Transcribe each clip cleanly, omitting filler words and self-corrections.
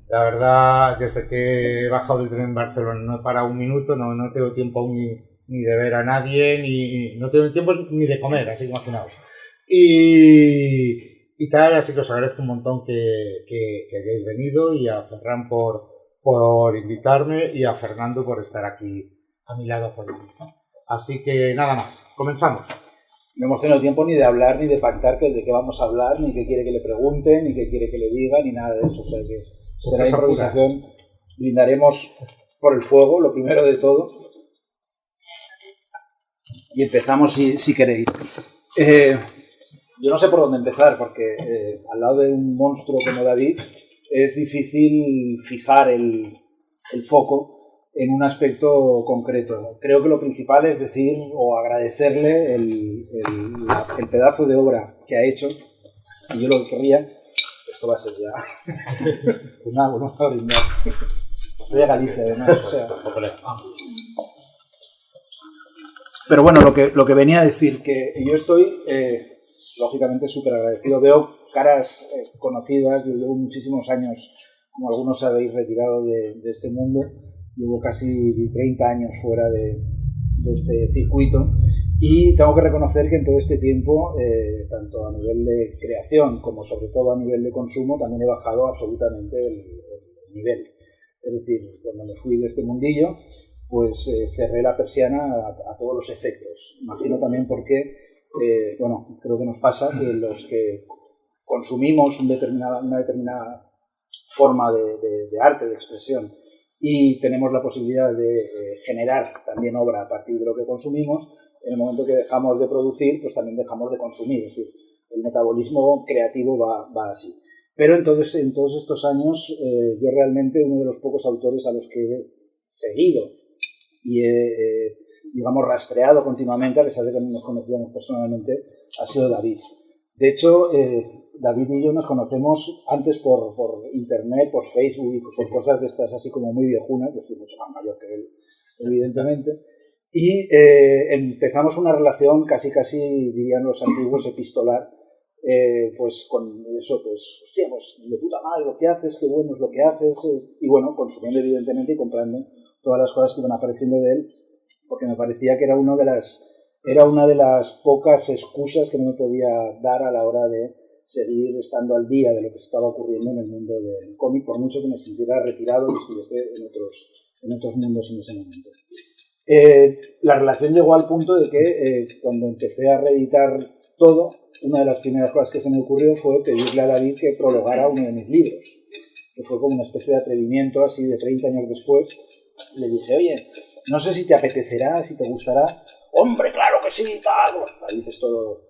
La verdad, desde que he bajado del tren en Barcelona no he parado un minuto, no tengo tiempo aún ni de ver a nadie, ni no tengo tiempo ni de comer, así que imaginaos. Y tal, así que os agradezco un montón que hayáis venido, y a Ferran por invitarme, y a Fernando por estar aquí a mi lado apoyando. Así que nada más, comenzamos. No hemos tenido tiempo ni de hablar, ni de pactar de qué vamos a hablar, ni qué quiere que le pregunte, ni qué quiere que le diga, ni nada de eso. O sea que será improvisación. Brindaremos por el fuego, lo primero de todo. Y empezamos si queréis. Yo no sé por dónde empezar, porque al lado de un monstruo como David es difícil fijar el foco en un aspecto concreto. Creo que lo principal es decir o agradecerle el pedazo de obra que ha hecho. Y yo lo que querría, esto va a ser ya una brindar. Estoy a Galicia además, o sea. Pero bueno, lo que venía a decir, que yo estoy lógicamente súper agradecido. Veo caras conocidas. Yo llevo muchísimos años, como algunos habéis retirado de este mundo. Llevo casi 30 años fuera de este circuito, y tengo que reconocer que en todo este tiempo, tanto a nivel de creación como sobre todo a nivel de consumo, también he bajado absolutamente el nivel. Es decir, cuando me fui de este mundillo, pues cerré la persiana a todos los efectos. Imagino también por qué, creo que nos pasa que los que consumimos una determinada forma de arte, de expresión, y tenemos la posibilidad de generar también obra a partir de lo que consumimos, en el momento que dejamos de producir, pues también dejamos de consumir. Es decir, el metabolismo creativo va así. Pero entonces, en todos estos años, yo realmente uno de los pocos autores a los que he seguido y he, rastreado continuamente, a pesar de que no nos conocíamos personalmente, ha sido David. De hecho, David y yo nos conocemos antes por internet, por Facebook y por cosas de estas así como muy viejunas. Yo soy mucho más mayor que él, evidentemente. Y empezamos una relación casi, dirían los antiguos, epistolar, pues con eso, pues, hostia, pues de puta madre lo que haces, qué bueno es lo que haces, y bueno, consumiendo evidentemente y comprando todas las cosas que iban apareciendo de él, porque me parecía que era una de las pocas excusas que no me podía dar a la hora de seguir estando al día de lo que estaba ocurriendo en el mundo del cómic, por mucho que me sintiera retirado y estuviese en otros mundos en ese momento. La relación llegó al punto de que cuando empecé a reeditar todo, una de las primeras cosas que se me ocurrió fue pedirle a David que prologara uno de mis libros, que fue como una especie de atrevimiento así de 30 años después. Le dije, oye, no sé si te apetecerá, si te gustará. Hombre, claro que sí, tal. Bueno, David es todo...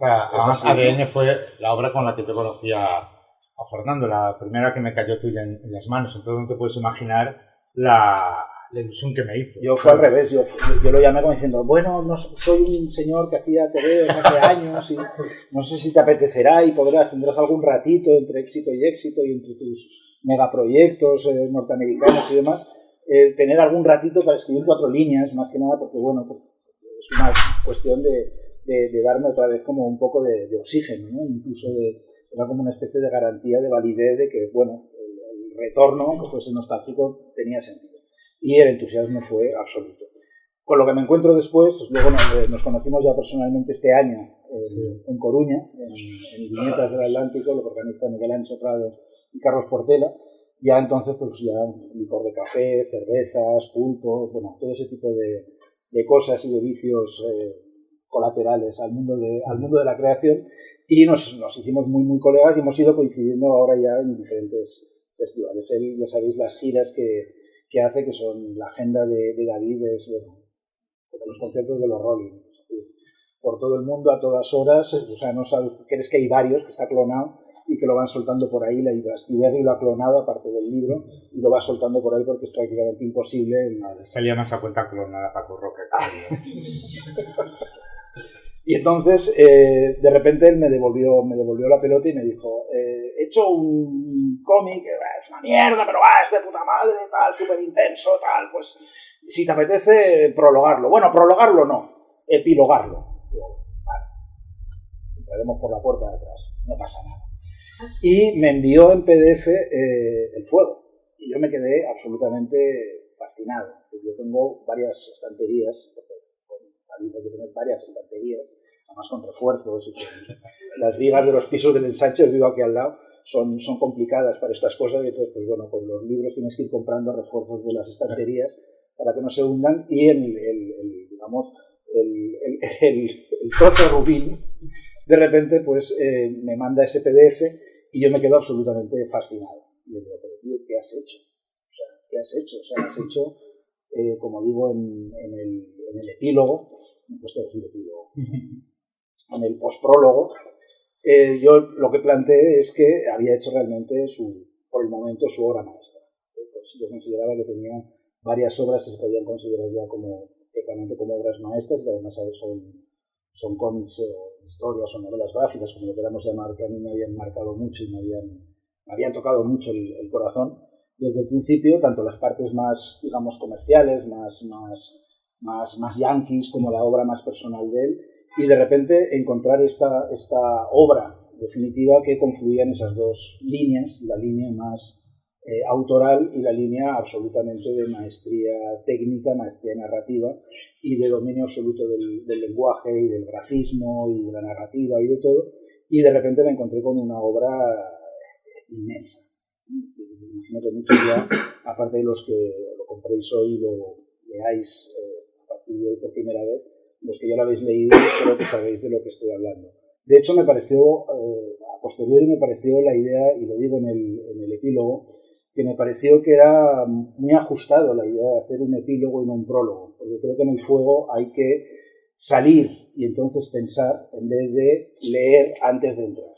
Además, ADN fue la obra con la que yo conocí a Fernando, la primera que me cayó tuya en las manos. Entonces no te puedes imaginar la ilusión que me hizo. Yo fue al revés, yo lo llamé como diciendo, bueno, no, soy un señor que hacía TVOs hace años y no sé si te apetecerá y tendrás algún ratito entre éxito y entre tus megaproyectos norteamericanos y demás, tener algún ratito para escribir 4 líneas, más que nada porque, bueno, es una cuestión de darme otra vez como un poco de oxígeno, ¿no? Incluso era como una especie de garantía de validez de que, bueno, el retorno, aunque fuese nostálgico, tenía sentido. Y el entusiasmo fue absoluto. Con lo que me encuentro después, luego nos conocimos ya personalmente este año en Coruña, en Viñetas del Atlántico, lo que organiza Miguel Ancho Prado y Carlos Portela. Ya entonces, pues ya licor de café, cervezas, pulpo, bueno, todo ese tipo de cosas y de vicios colaterales al mundo de la creación, y nos hicimos muy, muy colegas y hemos ido coincidiendo ahora ya en diferentes festivales. Él, ya sabéis, las giras que hace, que son la agenda de David, es, bueno, como los conciertos de los Rolling, es decir, por todo el mundo a todas horas. O sea, no sabes, crees que hay varios, que está clonado y que lo van soltando por ahí. La Astiberri lo ha clonado aparte del libro y lo va soltando por ahí porque es prácticamente imposible. Salía más a cuenta clonada Paco Roca. Y entonces, de repente él me devolvió la pelota y me dijo, he hecho un cómic, es una mierda, pero es de puta madre, tal, súper intenso, tal, pues si te apetece prologarlo. Bueno, prologarlo no, epilogarlo. Digo, vale, entraremos por la puerta de atrás, no pasa nada. y me envió en PDF El fuego. Y yo me quedé absolutamente fascinado. Yo tengo varias estanterías, hay que tener varias estanterías, además con refuerzos y con las vigas de los pisos del ensanche, vivo aquí al lado, son complicadas para estas cosas, y entonces, pues bueno, con los libros tienes que ir comprando refuerzos de las estanterías para que no se hundan, y el trozo rubín, de repente, pues me manda ese PDF y yo me quedo absolutamente fascinado. Y le digo, pero tío, ¿qué has hecho? O sea, ¿qué has hecho? O sea, has hecho, como digo en el epílogo, me cuesta decir epílogo, en el postprólogo, yo lo que planteé es que había hecho realmente, por el momento, su obra maestra. Pues yo consideraba que tenía varias obras que se podían considerar ya ciertamente como obras maestras, y que además son cómics o historias o novelas gráficas, como lo queramos llamar, que a mí me habían marcado mucho y me habían tocado mucho el corazón desde el principio, tanto las partes más, digamos, comerciales, más yanquis, como la obra más personal de él, y de repente encontrar esta obra definitiva que confluía en esas dos líneas, la línea más autoral y la línea absolutamente de maestría técnica, maestría narrativa y de dominio absoluto del lenguaje y del grafismo y de la narrativa y de todo, y de repente me encontré con una obra inmensa. Me imagino que muchos ya, aparte de los que lo compréis hoy y lo leáis a partir de hoy por primera vez, los que ya lo habéis leído, creo que sabéis de lo que estoy hablando. De hecho, me pareció, a posteriori me pareció la idea, y lo digo en el epílogo, que me pareció que era muy ajustado la idea de hacer un epílogo y no un prólogo, porque creo que en el fuego hay que salir y entonces pensar en vez de leer antes de entrar,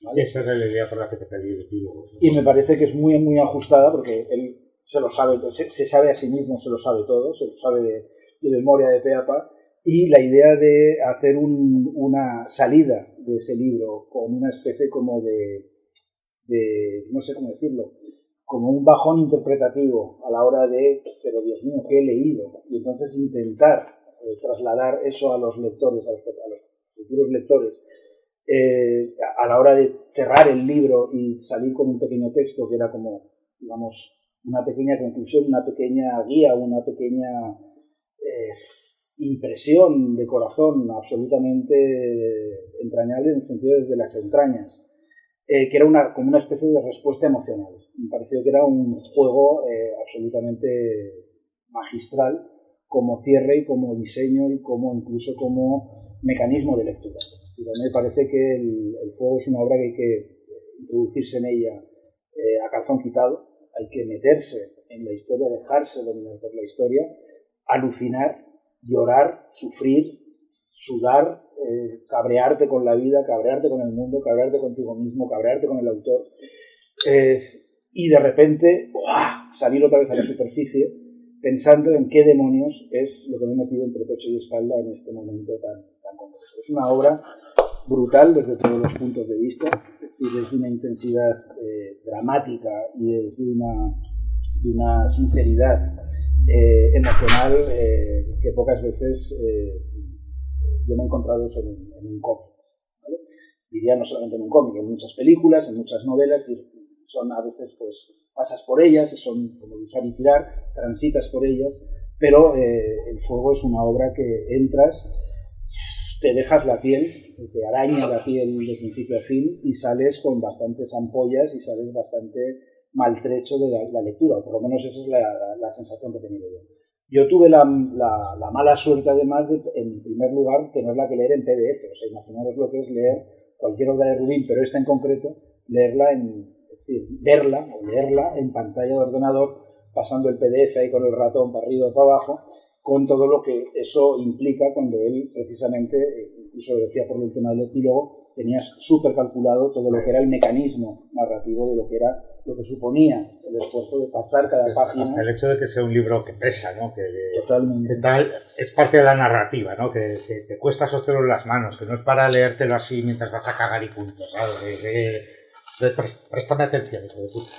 ¿vale? Esa es la idea por la que te pedí el epílogo. Y me parece que es muy, muy ajustada, porque él se lo sabe, se sabe a sí mismo, se lo sabe todo, se lo sabe de memoria de pe a pa, y la idea de hacer una salida de ese libro con una especie como de no sé cómo decirlo, como un bajón interpretativo a la hora de, pero Dios mío, ¿qué he leído? Y entonces intentar trasladar eso a los lectores, a los futuros lectores, a la hora de cerrar el libro y salir con un pequeño texto que era como, digamos, una pequeña conclusión, una pequeña guía, una pequeña impresión de corazón absolutamente entrañable, en el sentido desde las entrañas, que era como una especie de respuesta emocional. Me pareció que era un juego absolutamente magistral como cierre y como diseño y incluso como mecanismo de lectura. Es decir, a mí me parece que el fuego es una obra que hay que introducirse en ella a calzón quitado, hay que meterse en la historia, dejarse dominar por la historia, alucinar, llorar, sufrir, sudar, cabrearte con la vida, cabrearte con el mundo, cabrearte contigo mismo, cabrearte con el autor, y de repente salir otra vez a la superficie pensando en qué demonios es lo que me he metido entre pecho y espalda en este momento tan concreto. Es una obra brutal desde todos los puntos de vista, es decir, es de una intensidad dramática y es de una sinceridad emocional que pocas veces yo me he encontrado eso en un cómic, ¿vale? Diría no solamente en un cómic, en muchas películas, en muchas novelas, es decir, son a veces, pues, pasas por ellas, son como usar y tirar, transitas por ellas, pero el fuego es una obra que entras, te dejas la piel, te araña la piel de principio a fin y sales con bastantes ampollas y sales bastante maltrecho de la lectura, o por lo menos esa es la sensación que he tenido yo. Yo tuve la mala suerte, además, de, en primer lugar, tenerla que leer en PDF. O sea, imaginaros lo que es leer cualquier obra de Rubin, pero esta en concreto, es decir, verla o leerla en pantalla de ordenador, pasando el PDF ahí con el ratón para arriba y para abajo, con todo lo que eso implica cuando él, precisamente, incluso lo decía por el tema del epílogo, tenía súper calculado todo lo que era el mecanismo narrativo de lo que suponía el esfuerzo de pasar cada página. Hasta el hecho de que sea un libro que pesa, ¿no? Totalmente. Que tal, es parte de la narrativa, ¿no? Que te cuesta sostenerlo en las manos, que no es para leértelo así mientras vas a cagar y punto, ¿sabes? Préstame atención, hijo de puta.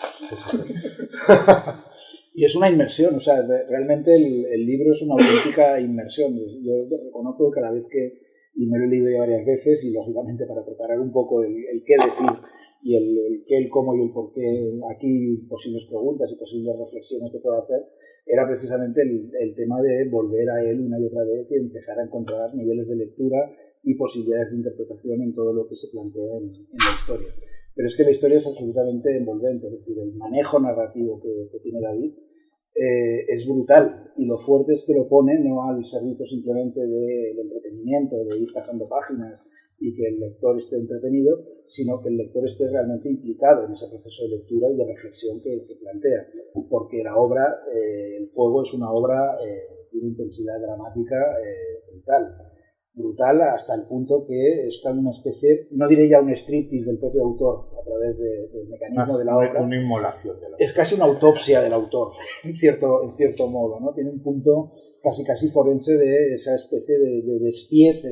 Y es una inmersión, o sea, realmente el libro es una auténtica inmersión. Yo reconozco que cada vez que, y me lo he leído ya varias veces, y lógicamente para preparar un poco el qué decir y el qué, el cómo y el por qué, aquí posibles preguntas y posibles reflexiones que puedo hacer, era precisamente el tema de volver a él una y otra vez y empezar a encontrar niveles de lectura y posibilidades de interpretación en todo lo que se plantea en la historia. Pero es que la historia es absolutamente envolvente, es decir, el manejo narrativo que tiene David es brutal, y lo fuerte es que lo pone no al servicio simplemente del entretenimiento, de ir pasando páginas y que el lector esté entretenido, sino que el lector esté realmente implicado en ese proceso de lectura y de reflexión que plantea, porque la obra, El fuego, es una obra de una intensidad dramática brutal hasta el punto que es una especie, no diré ya un striptease del propio autor a través del mecanismo de la obra. Una inmolación de la obra. Es casi una autopsia del autor, en cierto modo, ¿no? Tiene un punto casi forense de esa especie de despiece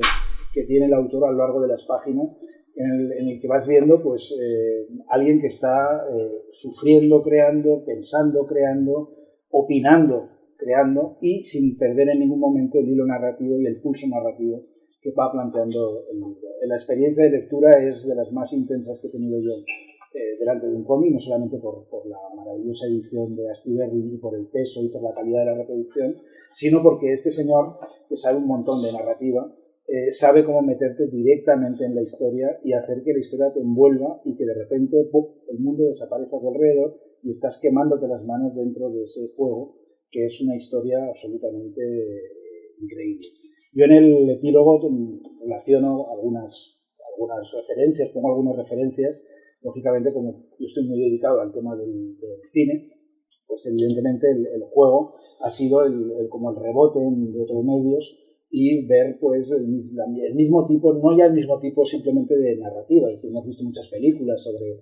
que tiene el autor a lo largo de las páginas, en el que vas viendo pues alguien que está sufriendo, creando, pensando, creando, opinando, creando, y sin perder en ningún momento el hilo narrativo y el pulso narrativo que va planteando el libro. La experiencia de lectura es de las más intensas que he tenido yo delante de un cómic, no solamente por la maravillosa edición de Astiberri y por el peso y por la calidad de la reproducción, sino porque este señor, que sabe un montón de narrativa, sabe cómo meterte directamente en la historia y hacer que la historia te envuelva y que de repente el mundo desaparece a tu alrededor y estás quemándote las manos dentro de ese fuego, que es una historia absolutamente increíble. Yo en el epílogo relaciono algunas referencias, pongo algunas referencias, lógicamente como yo estoy muy dedicado al tema del cine, pues evidentemente el juego ha sido como el rebote de otros medios, y ver pues el mismo tipo, no ya el mismo tipo simplemente de narrativa, es decir, hemos visto muchas películas sobre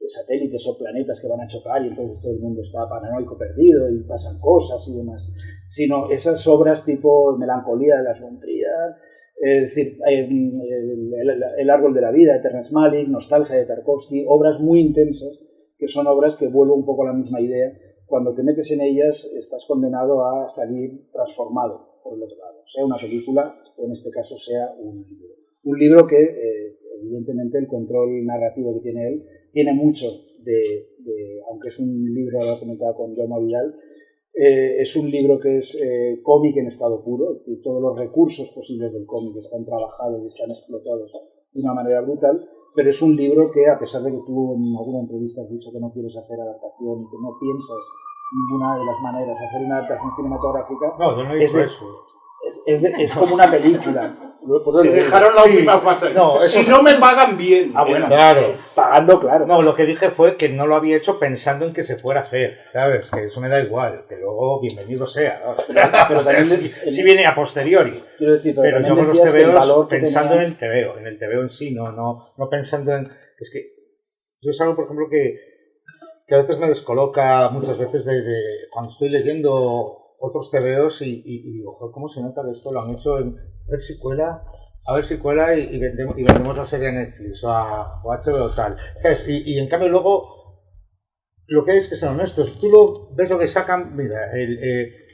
satélites o planetas que van a chocar y entonces todo el mundo está paranoico, perdido y pasan cosas y demás, sino esas obras tipo Melancolía de Lars von Trier, es decir, el árbol de la vida de Terrence Malick, Nostalgia de Tarkovsky, obras muy intensas que son obras que vuelven un poco a la misma idea. Cuando te metes en ellas estás condenado a salir transformado por el otro lado, sea una película o en este caso sea un libro. Un libro que evidentemente el control narrativo que tiene él tiene mucho aunque es un libro, lo he comentado con Jaume Vidal, es un libro que es cómic en estado puro, es decir, todos los recursos posibles del cómic están trabajados y están explotados de una manera brutal, pero es un libro que, a pesar de que tú en alguna entrevista has dicho que no quieres hacer adaptación y que no piensas ninguna de las maneras de hacer una adaptación cinematográfica, no, yo no he dicho eso. Es como una película. Si dejaron la última fase. No, si no me pagan bien. Ah, bueno, claro. Pagando, claro. No, lo que dije fue que no lo había hecho pensando en que se fuera a hacer, ¿sabes? Que eso me da igual, que luego bienvenido sea, ¿no? Pero también si viene a posteriori. Quiero decir, pero yo con los decías que el valor tebeos pensando tenía... en el tebeo en sí, no pensando en... Es que yo es algo, por ejemplo, que a veces me descoloca muchas veces de cuando estoy leyendo otros tebeos y digo, joder, ¿cómo se nota que esto lo han hecho? A ver si cuela y vendemos la serie a Netflix o a HBO o tal, ¿sabes? Y en cambio luego lo que hay es que sean honestos. Tú ves lo que sacan, mira,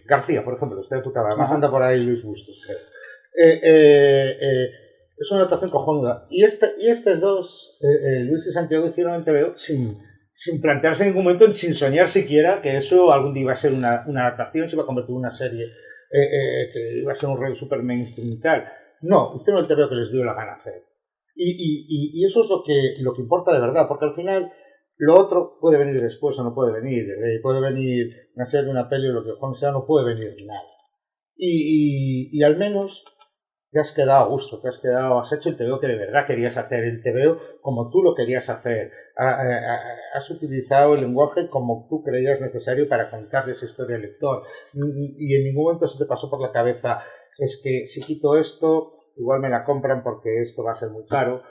García, por ejemplo, está de puta madre, además anda por ahí Luis Bustos, creo. Es una adaptación cojonuda. Y estos dos, Luis y Santiago, hicieron en TVO sin plantearse en ningún momento, sin soñar siquiera que eso algún día iba a ser una adaptación, se iba a convertir en una serie que iba a ser un rollo super mainstream y tal. No, hicieron el TVO que les dio la gana hacer. Y eso es lo que importa de verdad, porque al final lo otro puede venir después o no puede venir. Puede venir una serie, una peli o lo que sea, no puede venir nada. Y al menos te has quedado a gusto, has hecho el TVO que de verdad querías hacer, el TVO como tú lo querías hacer. Has utilizado el lenguaje como tú creías necesario para contarle esa historia al lector. Y en ningún momento se te pasó por la cabeza, es que si quito esto, igual me la compran porque esto va a ser muy caro,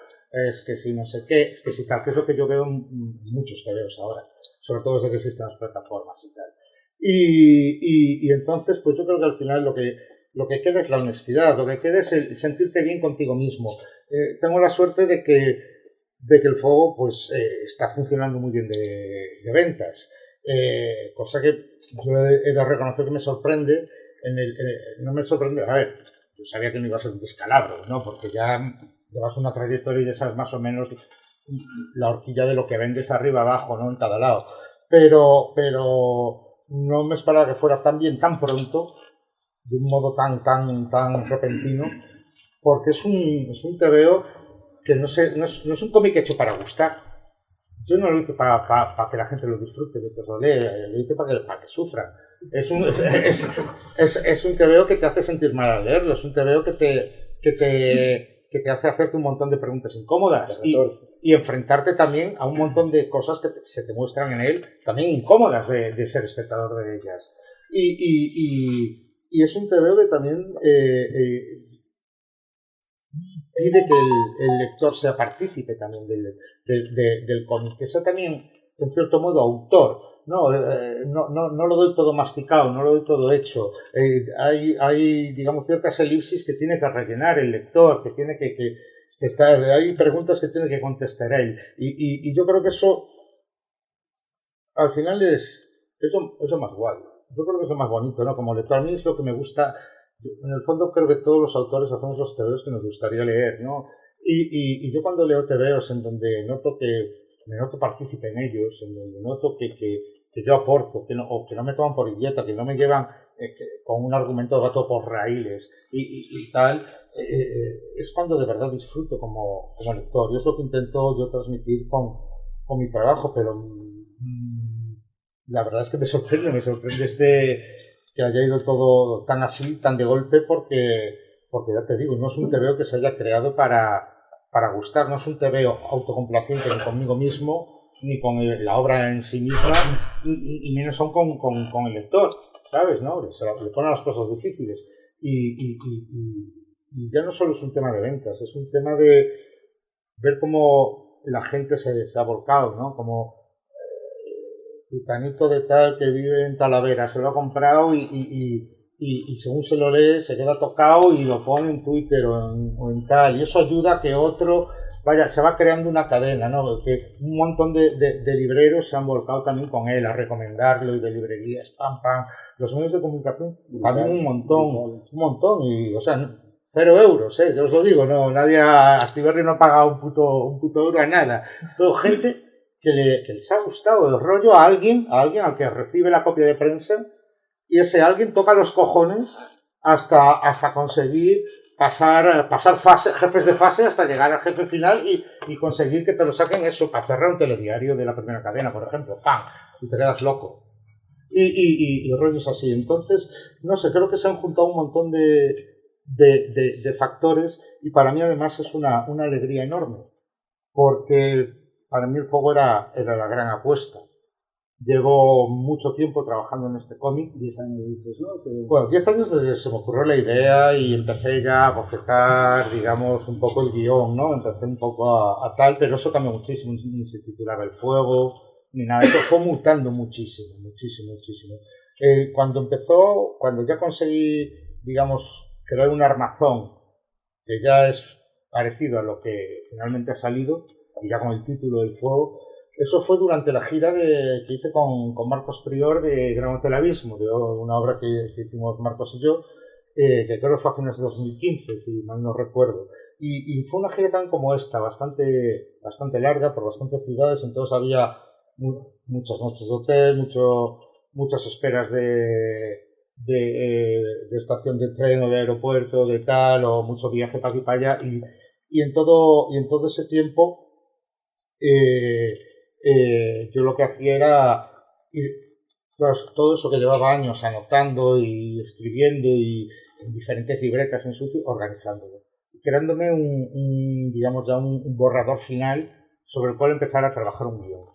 es que si no sé qué, es que si tal, que es lo que yo veo en muchos TVOs ahora, sobre todo desde que existen las plataformas y tal. Y entonces, pues yo creo que al final lo que queda es la honestidad, lo que queda es el sentirte bien contigo mismo. Tengo la suerte de que el fuego pues está funcionando muy bien de ventas, cosa que yo he de reconocer que me sorprende. No me sorprende, a ver, yo sabía que no iba a ser un descalabro, ¿no? Porque ya llevas una trayectoria y ya sabes más o menos la horquilla de lo que vendes arriba abajo, ¿no? En cada lado. Pero no me esperaba que fuera tan bien, tan pronto, de un modo tan repentino, porque es un TVO que no es un cómic hecho para gustar. Yo no lo hice para que la gente lo disfrute, que lo lea, lo hice para que sufran. Es un TVO que te hace sentir mal al leerlo, es un TVO que te hace hacerte un montón de preguntas incómodas y enfrentarte también a un montón de cosas que se te muestran en él también incómodas de ser espectador de ellas. Y es un TVO que también pide que el lector sea partícipe también del cómic, que sea también, en cierto modo, autor. No lo doy todo masticado, no lo doy todo hecho. Hay, digamos, ciertas elipsis que tiene que rellenar el lector, que tiene que hay preguntas que tiene que contestar él. Y yo creo que eso, al final, es lo más guay. Yo creo que es lo más bonito, ¿no? Como lector, a mí es lo que me gusta. En el fondo creo que todos los autores hacemos los TVOs que nos gustaría leer, ¿no? Y yo cuando leo TVOs en donde me noto partícipe en ellos, en donde noto que yo aporto, que no me toman por idiota, que no me llevan con un argumento gato por raíles y tal, es cuando de verdad disfruto como lector. Y es lo que intento yo transmitir con mi trabajo, pero la verdad es que me sorprende que haya ido todo tan así, tan de golpe, porque ya te digo, no es un TVO que se haya creado para gustar, no es un TVO autocomplaciente ni conmigo mismo, ni con la obra en sí misma, y menos aún con el lector, ¿sabes? ¿No? Le ponen las cosas difíciles. Y ya no solo es un tema de ventas, es un tema de ver cómo la gente se ha volcado, ¿no? Como futanito de tal que vive en Talavera se lo ha comprado y según se lo lee se queda tocado y lo pone en Twitter o en tal, y eso ayuda a que otro se va creando una cadena, ¿no? Que un montón de libreros se han volcado también con él a recomendarlo, y de librerías, los medios de comunicación también un montón, y o sea, 0 euros, yo os lo digo, no, nadie a Astiberri no ha pagado un puto euro a nada, es todo gente que les ha gustado el rollo a alguien al que recibe la copia de prensa, y ese alguien toca los cojones hasta conseguir pasar jefes de fase hasta llegar al jefe final y conseguir que te lo saquen eso para cerrar un telediario de la primera cadena, por ejemplo, ¡pam! Y te quedas loco. Y rollos así. Entonces, no sé, creo que se han juntado un montón de factores, y para mí además es una alegría enorme, porque para mí el fuego era la gran apuesta. Llevo mucho tiempo trabajando en este cómic. 10 años dices, ¿no? Bueno, 10 años desde que se me ocurrió la idea y empecé ya a bocetar, digamos, un poco el guión, ¿no? Empecé un poco a tal, pero eso cambió muchísimo. Ni se titulaba El Fuego, ni nada. Eso fue mutando muchísimo. Cuando ya conseguí, digamos, crear un armazón que ya es parecido a lo que finalmente ha salido, y ya con el título del Fuego, eso fue durante la gira que hice con Marcos Prior de Gran Hotel Abismo, de una obra que hicimos Marcos y yo, que creo que fue a finales de 2015, si mal no recuerdo. Y fue una gira tan como esta, bastante larga, por bastantes ciudades, entonces había muchas noches de hotel, muchas esperas de estación de tren o de aeropuerto, de tal, o mucho viaje para aquí y para allá, y en todo ese tiempo yo lo que hacía era ir todo eso que llevaba años anotando y escribiendo y en diferentes libretas en sucio, organizándolo, creándome digamos ya un borrador final sobre el cual empezar a trabajar un guión.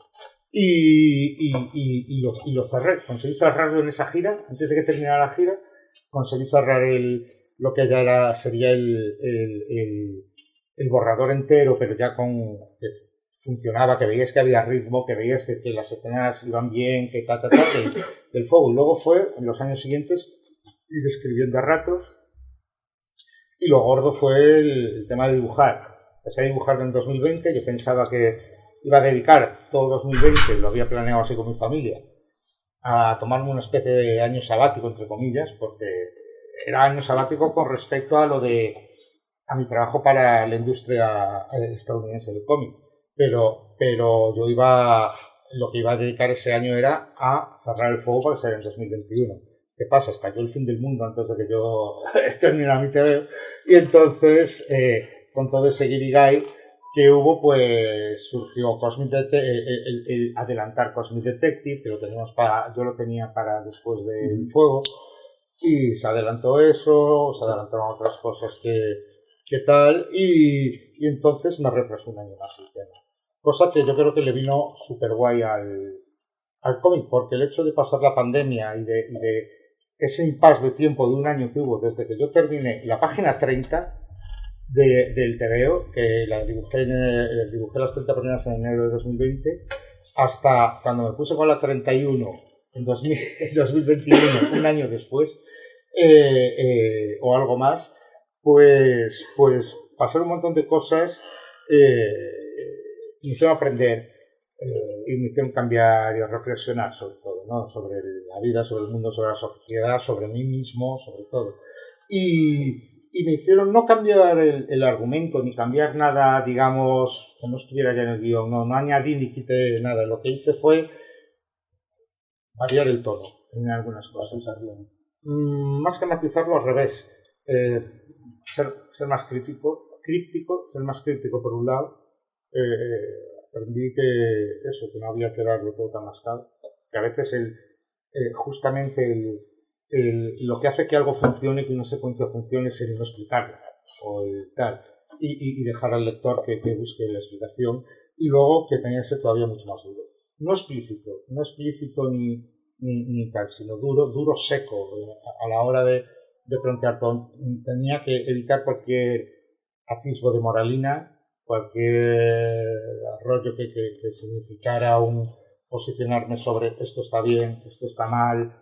Y lo cerré, conseguí cerrarlo en esa gira. Antes de que terminara la gira, conseguí cerrar lo que ya sería el borrador entero, pero ya que funcionaba, que veías que había ritmo, que veías que las escenas iban bien, que del fuego. Y luego fue, en los años siguientes, ir escribiendo a ratos, y lo gordo fue el tema de dibujar. Empecé a dibujar en 2020, yo pensaba que iba a dedicar todo 2020, lo había planeado así con mi familia, a tomarme una especie de año sabático, entre comillas, porque era año sabático con respecto a mi trabajo para la industria estadounidense del cómic. pero yo lo que iba a dedicar ese año era a cerrar el fuego para que saliera en 2021. ¿Qué pasa? Estalló el fin del mundo antes de que yo terminara mi TV, y entonces, con todo ese guirigay que hubo, pues surgió Cosmic el adelantar Cosmic Detective, que yo lo tenía para después del fuego, y se adelantó eso, se adelantaron otras cosas que tal, y entonces me retrasó un año más el tema. Cosa que yo creo que le vino súper guay al cómic, porque el hecho de pasar la pandemia y de ese impasse de tiempo de un año que hubo desde que yo terminé la página 30 del TVO, que dibujé las 30 primeras en enero de 2020, hasta cuando me puse con la 31 en 2021, un año después, o algo más, pues pasar un montón de cosas, me hicieron aprender y me hicieron cambiar y reflexionar sobre todo, ¿no? Sobre la vida, sobre el mundo, sobre la sociedad, sobre mí mismo, sobre todo. Y me hicieron no cambiar el argumento, ni cambiar nada, digamos, que no estuviera ya en el guión, no añadí ni quité nada. Lo que hice fue variar el tono en algunas cosas. Más que matizarlo, al revés. Ser más crítico, ser más crítico por un lado. Aprendí que no había que darlo todo tan mascado, que a veces justamente lo que hace que algo funcione, que una secuencia funcione, es el no explicarla o el tal, y dejar al lector que busque la explicación, y luego que tenía que ser todavía mucho más duro, no explícito ni tal, sino duro, seco a la hora de plantear todo. Tenía que evitar cualquier atisbo de moralina, cualquier rollo que significara posicionarme sobre esto está bien, esto está mal,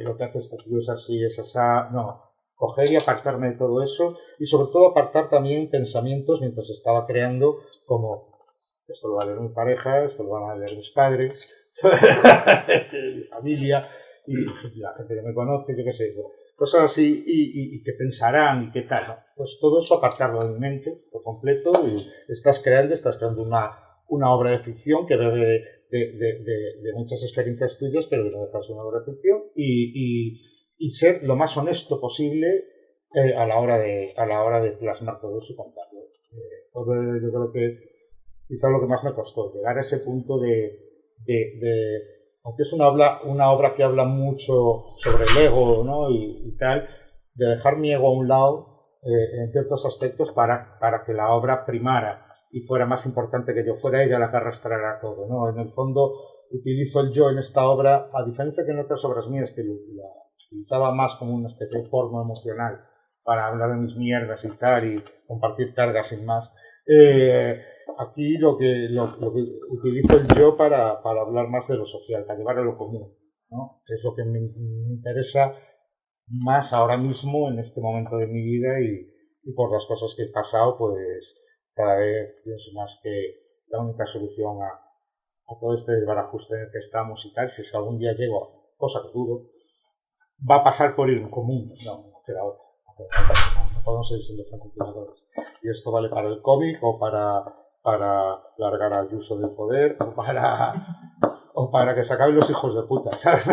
lo que hace este tío es así, es asá. No, coger y apartarme de todo eso, y sobre todo apartar también pensamientos mientras estaba creando, como esto lo va a leer mi pareja, esto lo van a leer mis padres, mi familia y la gente que me conoce, yo qué sé, cosas así, y que pensarán y qué tal, ¿no? Pues todo eso apartarlo de mi mente por completo, y estás creando una obra de ficción que bebe de muchas experiencias tuyas, pero que no dejas una obra de ficción, y ser lo más honesto posible a la hora de plasmar todo eso y contarlo. Yo creo que quizá lo que más me costó, llegar a ese punto aunque es una obra que habla mucho sobre el ego, ¿no? y tal, de dejar mi ego a un lado en ciertos aspectos para que la obra primara y fuera más importante que yo, fuera ella la que arrastrara todo, ¿no? En el fondo utilizo el yo en esta obra, a diferencia que en otras obras mías que la utilizaba más como una especie de porno emocional para hablar de mis mierdas y tal, y compartir cargas sin más. Aquí lo que utilizo el yo para hablar más de lo social, para llevar a lo común, ¿no? Es lo que me interesa más ahora mismo en este momento de mi vida, y por las cosas que he pasado, pues cada vez pienso más que la única solución a todo este desbarajuste en el que estamos y tal, si es que algún día llego, cosa que dudo, va a pasar por ir en común. No queda otra. No podemos seguir siendo francotiradores. Y esto vale para el cómic, o para largar a Ayuso del poder, o para que se acaben los hijos de puta, ¿sabes?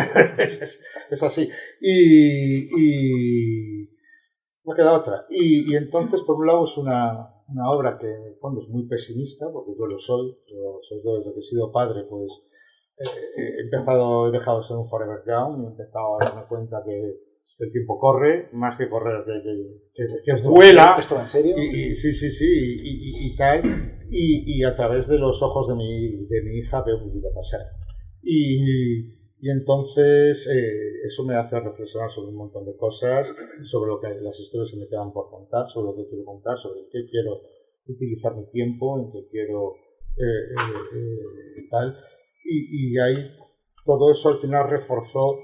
Es así. Y no queda otra. Y entonces, por un lado, es una obra que en el fondo es muy pesimista, porque yo lo soy. Yo desde que he sido padre, pues he dejado de ser un forever young, y he empezado a darme cuenta que el tiempo corre, más que correr, que vuela. ¿Esto en serio? Sí, y tal, y a través de los ojos de mi hija veo mi vida pasar. Y entonces eso me hace reflexionar sobre un montón de cosas, sobre las historias que me quedan por contar, sobre lo que quiero contar, sobre en qué quiero utilizar mi tiempo, en qué quiero tal. Y ahí todo eso al final reforzó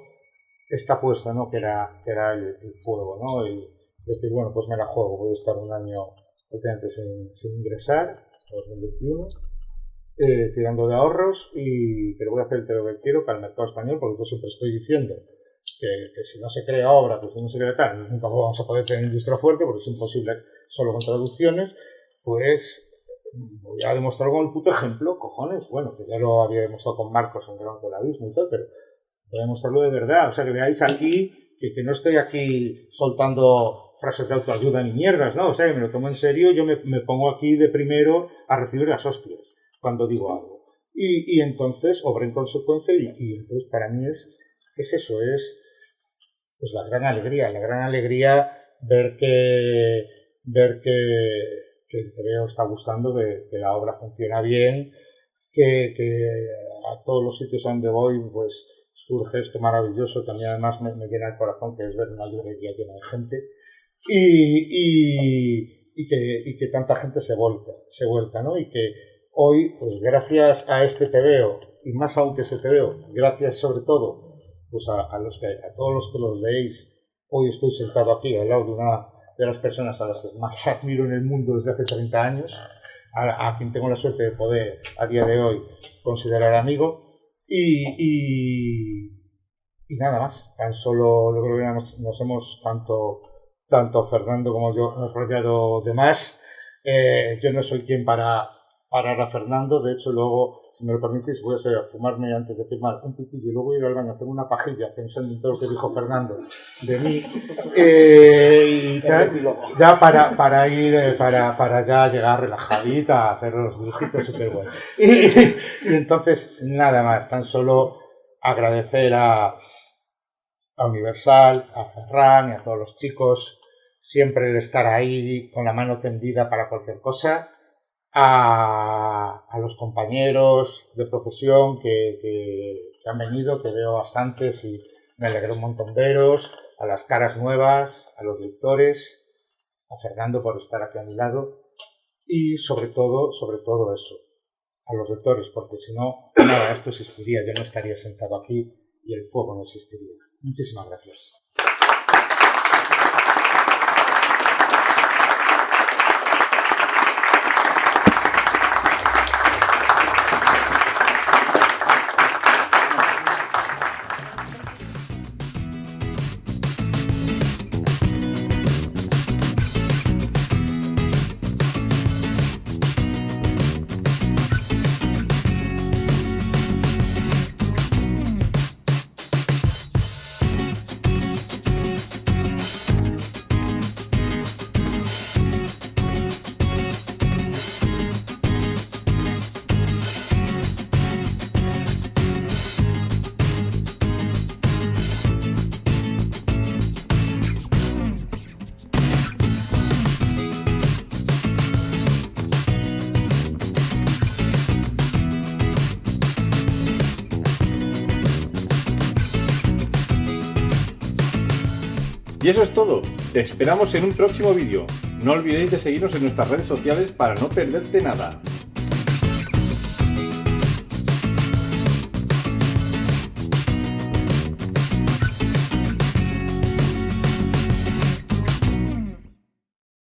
esta apuesta, ¿no? que era el fuego, ¿no? El decir, bueno, pues me la juego, voy a estar un año prácticamente sin ingresar, 2021, tirando de ahorros, pero voy a hacer el tiro que quiero para el mercado español, porque yo siempre estoy diciendo que si no se crea obra, pues si no se crea tal, nunca vamos a poder tener industria fuerte, porque es imposible solo con traducciones. Pues voy a demostrar con el puto ejemplo, cojones. Bueno, que ya lo había demostrado con Marcos en Gran Abismo y todo, pero voy a demostrarlo de verdad. O sea, que veáis aquí, que no estoy aquí soltando frases de autoayuda ni mierdas, ¿no? O sea, que me lo tomo en serio, yo me pongo aquí de primero a recibir las hostias cuando digo algo. Y entonces, obra en consecuencia, y entonces para mí es eso, es pues la gran alegría ver que el TVO está gustando, que la obra funciona bien, que a todos los sitios donde voy pues surge esto maravilloso que a mí además me llena el corazón, que es ver una librería llena de gente y que tanta gente se vuelca, ¿no? Y que hoy, pues gracias a este TVO, y más aún que ese TVO, gracias sobre todo pues a todos los que los leéis, hoy estoy sentado aquí al lado de una de las personas a las que más admiro en el mundo desde hace 30 años, a quien tengo la suerte de poder a día de hoy considerar amigo, y nada más. Tan solo yo creo que nos hemos tanto Fernando como yo enrollado de más. Yo no soy quien para parar a Fernando. De hecho, luego, si me lo permitís, voy a fumarme antes de firmar un pitillo y luego ir al baño a hacer una pajilla pensando en todo lo que dijo Fernando de mí, y tal, ya para ya llegar relajadita a hacer los dibujitos súper buenos. Y entonces, nada más, tan solo agradecer a Universal, a Ferran y a todos los chicos, siempre el estar ahí con la mano tendida para cualquier cosa. A los compañeros de profesión que han venido, que veo bastantes y me alegró un montón veros, a las caras nuevas, a los lectores, a Fernando por estar aquí a mi lado y sobre todo eso, a los lectores, porque si no, nada, esto existiría, yo no estaría sentado aquí y el fuego no existiría. Muchísimas gracias. Y eso es todo. Te esperamos en un próximo vídeo. No olvidéis de seguirnos en nuestras redes sociales para no perderte nada.